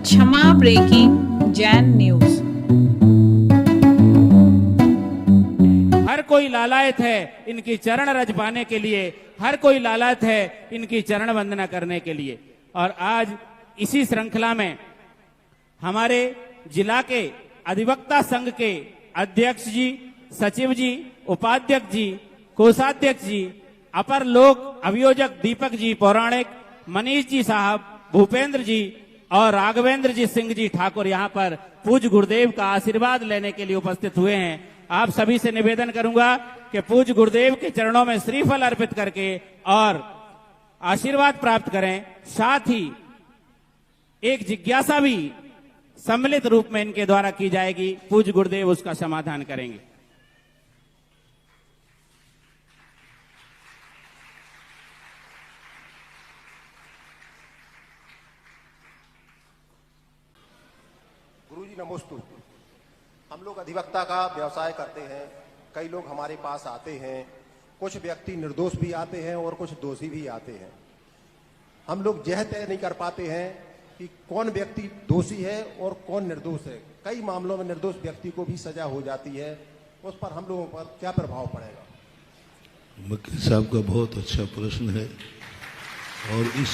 क्षमा breaking Jain news. हर कोई लालायत है इनकी चरण रज पाने के लिए, हर कोई लालायत है इनकी चरण वंदना करने के लिए। और आज इसी श्रृंखला में हमारे जिला के अधिवक्ता संघ के अध्यक्ष जी, सचिव जी, उपाध्यक्ष जी, कोषाध्यक्ष जी, अपर लोक अभियोजक दीपक जी पौराणिक, मनीष जी साहब, भूपेंद्र जी और राघवेंद्र जी सिंह जी ठाकुर यहाँ पर पूज्य गुरुदेव का आशीर्वाद लेने के लिए उपस्थित हुए हैं। आप सभी से निवेदन करूंगा कि पूज्य गुरुदेव के चरणों में श्रीफल अर्पित करके और आशीर्वाद प्राप्त करें। साथ ही एक जिज्ञासा भी सम्मिलित रूप में इनके द्वारा की जाएगी, पूज्य गुरुदेव उसका समाधान करेंगे। गुरुजी नमोस्तु। हम लोग अधिवक्ता का व्यवसाय करते हैं। कई लोग हमारे पास आते हैं, कुछ व्यक्ति निर्दोष भी आते हैं और कुछ दोषी भी आते हैं। हम लोग यह तय नहीं कर पाते हैं कि कौन व्यक्ति दोषी है और कौन निर्दोष है। कई मामलों में निर्दोष व्यक्ति को भी सजा हो जाती है। उस पर हम लोगों पर क्या प्रभाव पड़ेगा? वकील साहब का बहुत अच्छा प्रश्न है और इस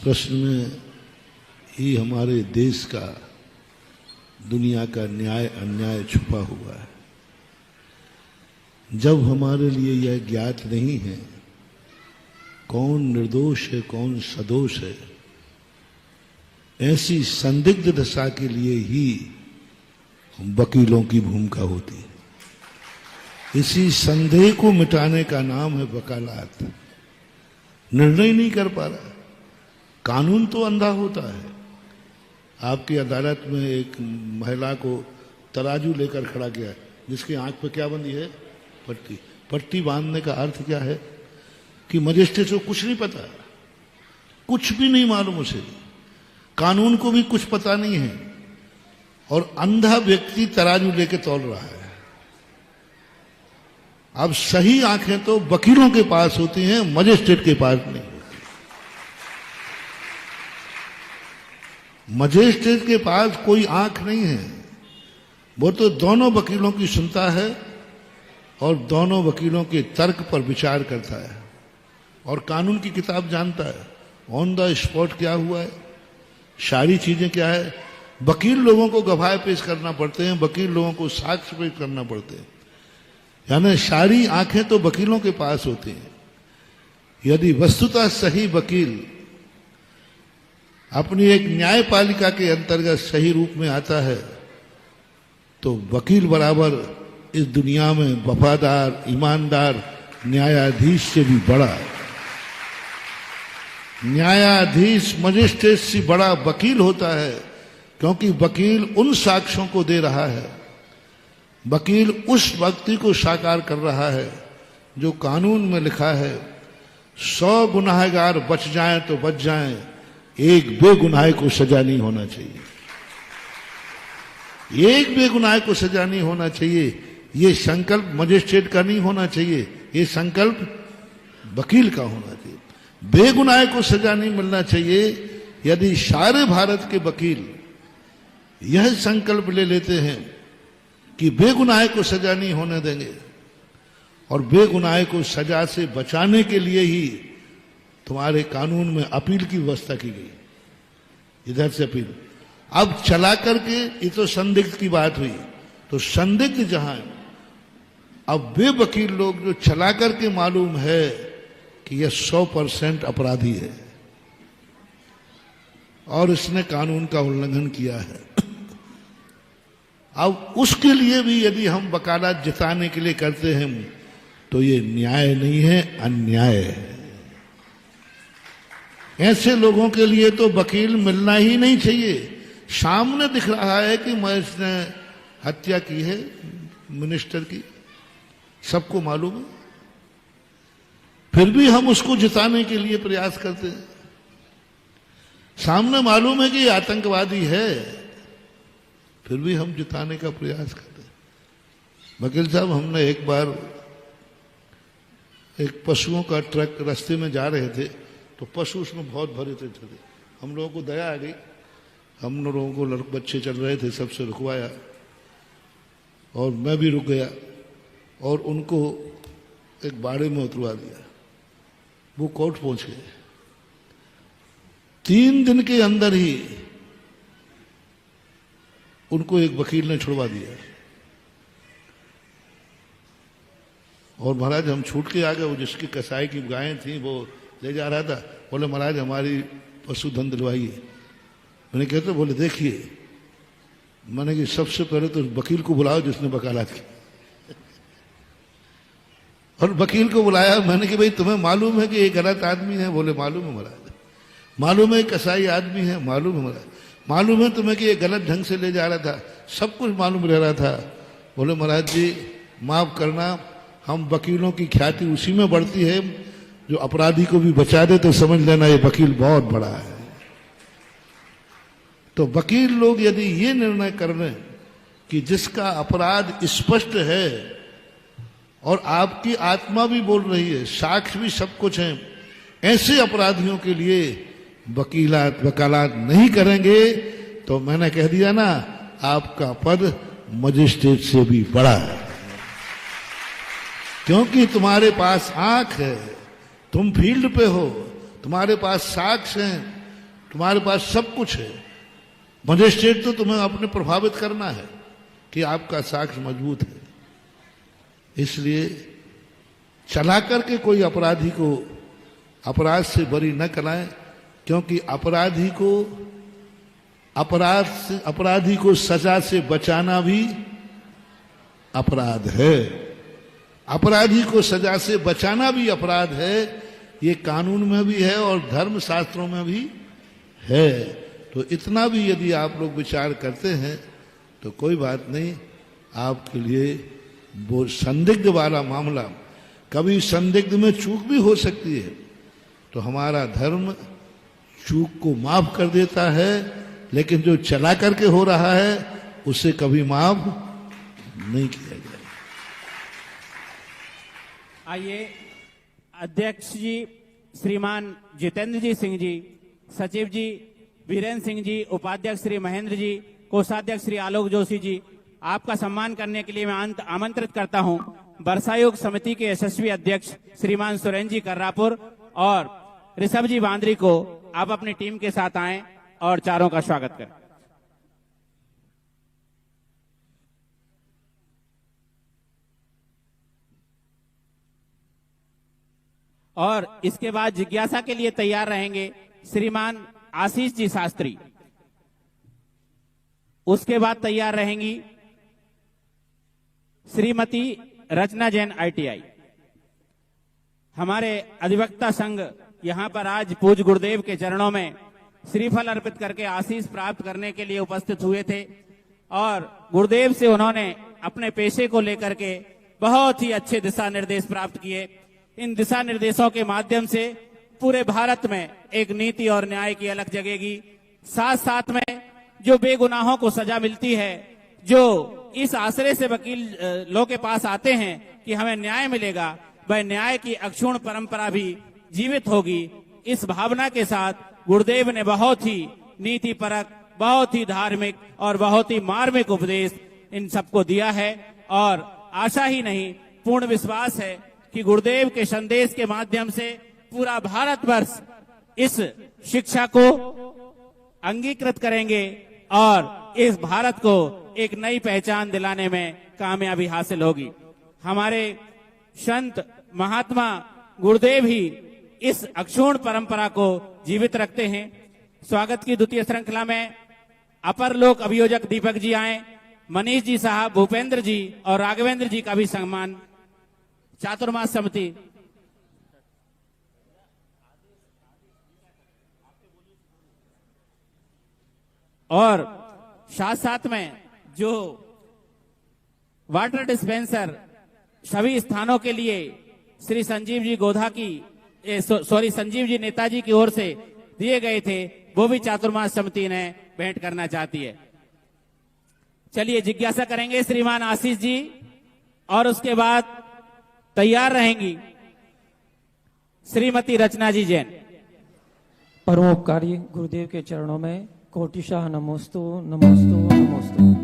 प्रश्न में ही हमारे देश का, दुनिया का न्याय अन्याय छुपा हुआ है। जब हमारे लिए यह ज्ञात नहीं है कौन निर्दोष है कौन सदोष है, ऐसी संदिग्ध दशा के लिए ही वकीलों की भूमिका होती है। इसी संदेह को मिटाने का नाम है वकालत। निर्णय नहीं कर पा रहा, कानून तो अंधा होता है। आपकी अदालत में एक महिला को तराजू लेकर खड़ा किया, जिसकी आंख पे क्या बंधी है? पट्टी। पट्टी बांधने का अर्थ क्या है कि मजिस्ट्रेट को कुछ नहीं पता, कुछ भी नहीं मालूम उसे, कानून को भी कुछ पता नहीं है और अंधा व्यक्ति तराजू लेके तौल रहा है। अब सही आंखें तो वकीलों के पास होती हैं, मजिस्ट्रेट के पास नहीं होती। मजिस्ट्रेट के पास कोई आंख नहीं है, वो तो दोनों वकीलों की सुनता है और दोनों वकीलों के तर्क पर विचार करता है और कानून की किताब जानता है। ऑन द स्पॉट क्या हुआ है, सारी चीजें क्या है। वकील लोगों को गवाह पेश करना पड़ते हैं, वकील लोगों को साक्ष्य पेश करना पड़ते हैं, यानी सारी आंखें तो वकीलों के पास होती हैं। यदि वस्तुतः सही वकील अपनी एक न्यायपालिका के अंतर्गत सही रूप में आता है तो वकील बराबर इस दुनिया में वफादार, ईमानदार न्यायाधीश से भी बड़ा, न्यायाधीश मजिस्ट्रेट से बड़ा वकील होता है, क्योंकि वकील उन साक्ष्यों को दे रहा है, वकील उस व्यक्ति को साकार कर रहा है जो कानून में लिखा है 100 गुनाहगार बच जाएं तो बच जाएं, एक बेगुनाह को सजा नहीं होना चाहिए। एक बेगुनाह को सजा नहीं होना चाहिए। ये संकल्प मजिस्ट्रेट का नहीं होना चाहिए, ये संकल्प वकील का होना चाहिए। बेगुनाह को सजा नहीं मिलना चाहिए। यदि सारे भारत के वकील यह संकल्प ले लेते हैं कि बेगुनाह को सजा नहीं होने देंगे और बेगुनाह को सजा से बचाने के लिए ही तुम्हारे कानून में अपील की व्यवस्था की गई, इधर से अपील। अब चला करके ये तो संदिग्ध की बात हुई, तो संदिग्ध जहां, अब वे वकील लोग जो चला करके मालूम है कि यह 100% अपराधी है और इसने कानून का उल्लंघन किया है, अब उसके लिए भी यदि हम वकालत जिताने के लिए करते हैं तो ये न्याय नहीं है, अन्याय है। ऐसे लोगों के लिए तो वकील मिलना ही नहीं चाहिए। सामने दिख रहा है कि इसने हत्या की है मिनिस्टर की, सबको मालूम है, फिर भी हम उसको जिताने के लिए प्रयास करते हैं। सामने मालूम है कि ये आतंकवादी है, फिर भी हम जिताने का प्रयास करते हैं। वकील साहब, हमने एक बार एक पशुओं का ट्रक रास्ते में जा रहे थे, तो पशु उसमें बहुत भरे थे। हम लोगों को दया आ गई, हम लोगों को बच्चे चल रहे थे, सबसे रुकवाया और मैं भी रुक गया और उनको एक बाड़े में उतरवा दिया। वो कोर्ट पहुंच गए। 3 दिन के अंदर ही उनको एक वकील ने छुड़वा दिया और महाराज हम छूट के आ गए। वो जिसकी कसाई की गायें थी वो ले जा रहा था, बोले महाराज हमारी पशुधन दिलवाइए। मैंने कहते बोले देखिए, मैंने कि सबसे पहले तो वकील को बुलाओ जिसने वकालत की। और वकील को बुलाया। मैंने कि भाई तुम्हें मालूम है कि ये गलत आदमी है? बोले मालूम है महाराज। मालूम है कसाई आदमी है? मालूम है महाराज। मालूम है तुम्हें कि ये गलत ढंग से ले जा रहा था? सब कुछ मालूम रह रहा था। बोले महाराज जी माफ करना, हम वकीलों की ख्याति उसी में बढ़ती है जो अपराधी को भी बचा दे, तो समझ लेना ये वकील बहुत बड़ा है। तो वकील लोग यदि ये निर्णय कर लें कि जिसका अपराध स्पष्ट है और आपकी आत्मा भी बोल रही है, साक्ष्य भी सब कुछ है, ऐसे अपराधियों के लिए वकालत नहीं करेंगे तो मैंने कह दिया ना, आपका पद मजिस्ट्रेट से भी बड़ा है। क्योंकि तुम्हारे पास आंख है, तुम फील्ड पे हो, तुम्हारे पास साक्ष्य हैं, तुम्हारे पास सब कुछ है। मजिस्ट्रेट तो तुम्हें अपने प्रभावित करना है कि आपका साक्ष्य मजबूत है। इसलिए चला करके कोई अपराधी को अपराध से बरी न कराएं, क्योंकि अपराधी को सजा से बचाना भी अपराध है। अपराधी को सजा से बचाना भी अपराध है। ये कानून में भी है और धर्म शास्त्रों में भी है। तो इतना भी यदि आप लोग विचार करते हैं तो कोई बात नहीं, आपके लिए वो संदिग्ध वाला मामला, कभी संदिग्ध में चूक भी हो सकती है, तो हमारा धर्म चूक को माफ कर देता है, लेकिन जो चला करके हो रहा है उसे कभी माफ नहीं किया जाए। आइए अध्यक्ष जी श्रीमान जितेंद्र जी सिंह जी, सचिव जी वीरेंद्र सिंह जी, उपाध्यक्ष श्री महेंद्र जी, कोषाध्यक्ष श्री आलोक जोशी जी, आपका सम्मान करने के लिए मैं आमंत्रित करता हूं वर्षायोग समिति के यशस्वी अध्यक्ष श्रीमान सुरेंद्र जी कर्रापुर और ऋषभ जी बांद्री को। आप अपनी टीम के साथ आएं और चारों का स्वागत करें। और इसके बाद जिज्ञासा के लिए तैयार रहेंगे श्रीमान आशीष जी शास्त्री। उसके बाद तैयार रहेंगी श्रीमती रचना जैन ITI। हमारे अधिवक्ता संघ यहां पर आज पूज्य गुरुदेव के चरणों में श्रीफल अर्पित करके आशीष प्राप्त करने के लिए उपस्थित हुए थे और गुरुदेव से उन्होंने अपने पेशे को लेकर के बहुत ही अच्छे दिशा निर्देश प्राप्त किए। इन दिशा निर्देशों के माध्यम से पूरे भारत में एक नीति और न्याय की अलग जगेगी। साथ साथ में जो बेगुनाहों को सजा मिलती है, जो इस आश्रय से वकील लोग के पास आते हैं कि हमें न्याय मिलेगा, वह न्याय की अक्षुण्ण परंपरा भी जीवित होगी। इस भावना के साथ गुरुदेव ने बहुत ही नीति परक, बहुत ही धार्मिक और बहुत ही मार्मिक उपदेश इन सबको दिया है और आशा ही नहीं पूर्ण विश्वास है कि गुरुदेव के संदेश के माध्यम से पूरा भारतवर्ष इस शिक्षा को अंगीकृत करेंगे और इस भारत को एक नई पहचान दिलाने में कामयाबी हासिल होगी। हमारे संत महात्मा गुरुदेव ही इस अक्षुण्ण परंपरा को जीवित रखते हैं। स्वागत की द्वितीय श्रृंखला में अपर लोक अभियोजक दीपक जी आए, मनीष जी साहब, भूपेंद्र जी और राघवेंद्र जी का भी सम्मान। चातुर्मास समिति और साथ साथ में जो वाटर डिस्पेंसर सभी स्थानों के लिए श्री संजीव जी गोधा की संजीव जी नेताजी की ओर से दिए गए थे, वो भी चातुर्मास समिति ने भेंट करना चाहती है। चलिए जिज्ञासा करेंगे श्रीमान आशीष जी और उसके बाद तैयार रहेंगी श्रीमती रचना जी जैन। परोपकारी गुरुदेव के चरणों में कोटिशाह नमोस्तु नमोस्तु नमोस्तु।